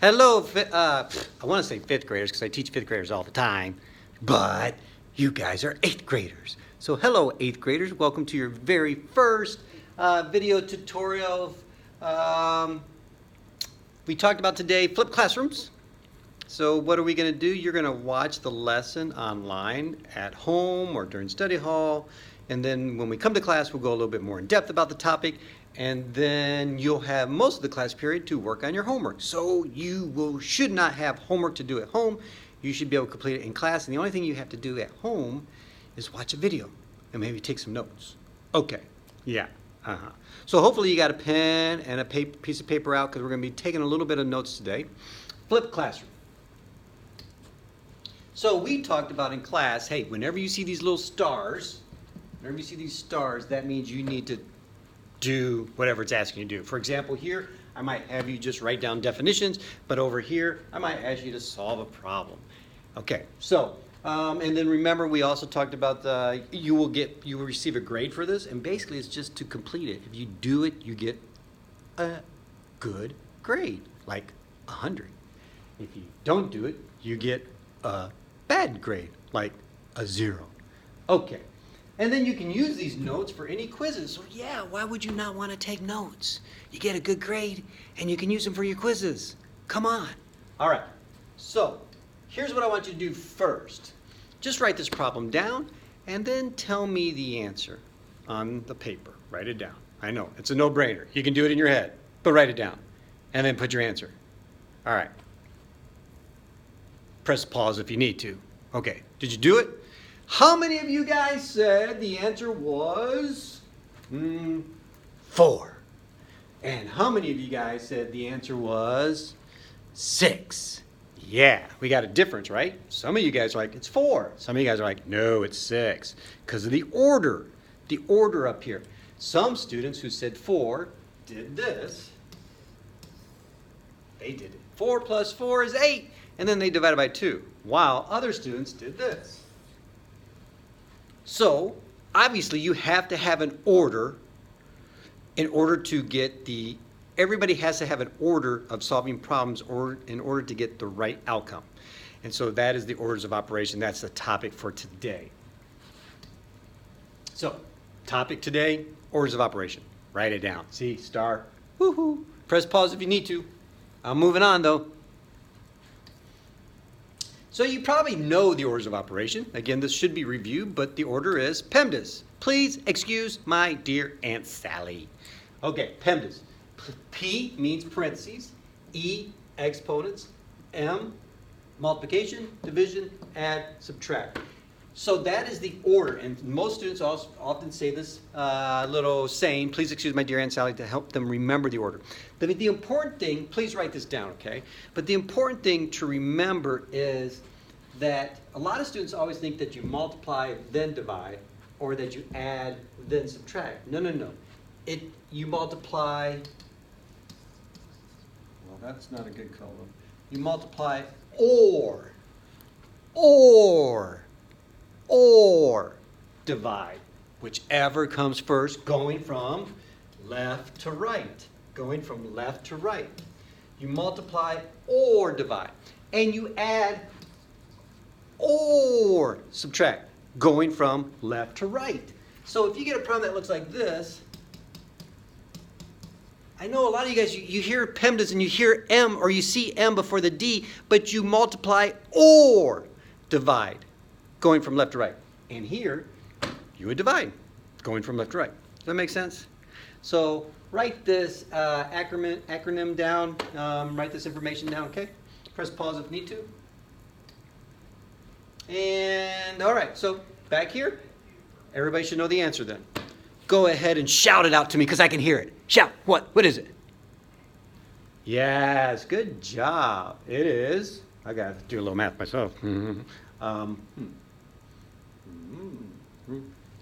Hello, I want to say fifth graders because I teach fifth graders all the time, but you guys are eighth graders. So hello, eighth graders. Welcome to your very first video tutorial. We talked about today flipped classrooms. So what are we going to do? You're going to watch the lesson online at home or during study hall. And then when we come to class, we'll go a little bit more in depth about the topic. And then you'll have most of the class period to work on your homework. So you should not have homework to do at home. You should be able to complete it in class. And the only thing you have to do at home is watch a video and maybe take some notes. Okay, yeah. So hopefully you got a pen and a piece of paper out because we're going to be taking a little bit of notes today. Flipped classroom. So we talked about in class, hey, whenever you see these little stars, that means you need to do whatever it's asking you to do. For example, here, I might have you just write down definitions, but over here, I might ask you to solve a problem. Okay, so, and then remember, we also talked about you will receive a grade for this, and basically it's just to complete it. If you do it, you get a good grade, like 100. If you don't do it, you get a bad grade, like a 0. Okay. And then you can use these notes for any quizzes. So yeah, why would you not want to take notes? You get a good grade and you can use them for your quizzes. Come on. All right. So here's what I want you to do first. Just write this problem down and then tell me the answer on the paper. Write it down. I know, it's a no-brainer. You can do it in your head, but write it down and then put your answer. All right. Press pause if you need to. Okay, did you do it? How many of you guys said the answer was 4? And how many of you guys said the answer was 6? Yeah, we got a difference, right? Some of you guys are like, it's 4. Some of you guys are like, no, it's 6. Because of the order up here. Some students who said 4 did this. They did it. 4 plus 4 is 8. And then they divided by 2. While other students did this. So, obviously, you have to have an order in order to get everybody has to have an order of solving problems in order to get the right outcome. And so that is the orders of operation. That's the topic for today. So, topic today, orders of operation. Write it down. See, star, woohoo. Press pause if you need to. I'm moving on, though. So you probably know the orders of operation. Again, this should be reviewed, but the order is PEMDAS. Please excuse my dear Aunt Sally. Okay, PEMDAS. P means parentheses, E, exponents, M, multiplication, division, add, subtract. So that is the order, and most students also often say this little saying, please excuse my dear Aunt Sally, to help them remember the order. The important thing, please write this down, okay? But the important thing to remember is that a lot of students always think that you multiply, then divide, or that you add, then subtract. No. You multiply, well, that's not a good color. You multiply or divide, whichever comes first, going from left to right. You multiply or divide, and you add or subtract, going from left to right. So if you get a problem that looks like this, I know a lot of you guys, you hear PEMDAS and you hear M or you see M before the D, but you multiply or divide, going from left to right. And here, you would divide, going from left to right. Does that make sense? So write this acronym down, write this information down, okay? Press pause if you need to. And all right, so back here, everybody should know the answer then. Go ahead and shout it out to me because I can hear it. Shout, what is it? Yes, good job. It is, I got to do a little math myself.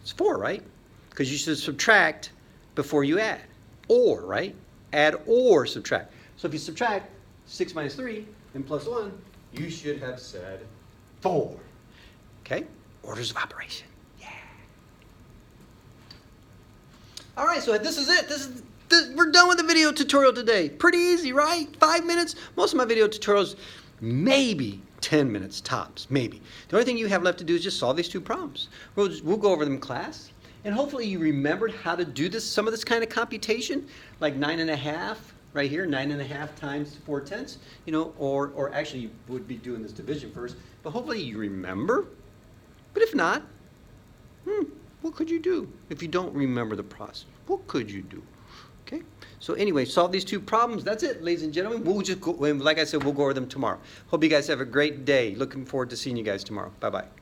It's 4, right? Because you should subtract before you add. Or, right? Add or subtract. So if you subtract 6 minus 3 and plus 1, you should have said 4. Okay? Orders of operation. Yeah. All right, so this is it. We're done with the video tutorial today. Pretty easy, right? 5 minutes. Most of my video tutorials, maybe 10 minutes tops, maybe. The only thing you have left to do is just solve these 2 problems. We'll go over them in class, and hopefully you remembered how to do this, some of this kind of computation, like 9.5 right here, 9.5 times 4/10, you know, or actually you would be doing this division first, but hopefully you remember. But if not, what could you do if you don't remember the process? What could you do? Okay, so anyway, solve these 2 problems. That's it, ladies and gentlemen. We'll just go, like I said, we'll go over them tomorrow. Hope you guys have a great day. Looking forward to seeing you guys tomorrow. Bye-bye.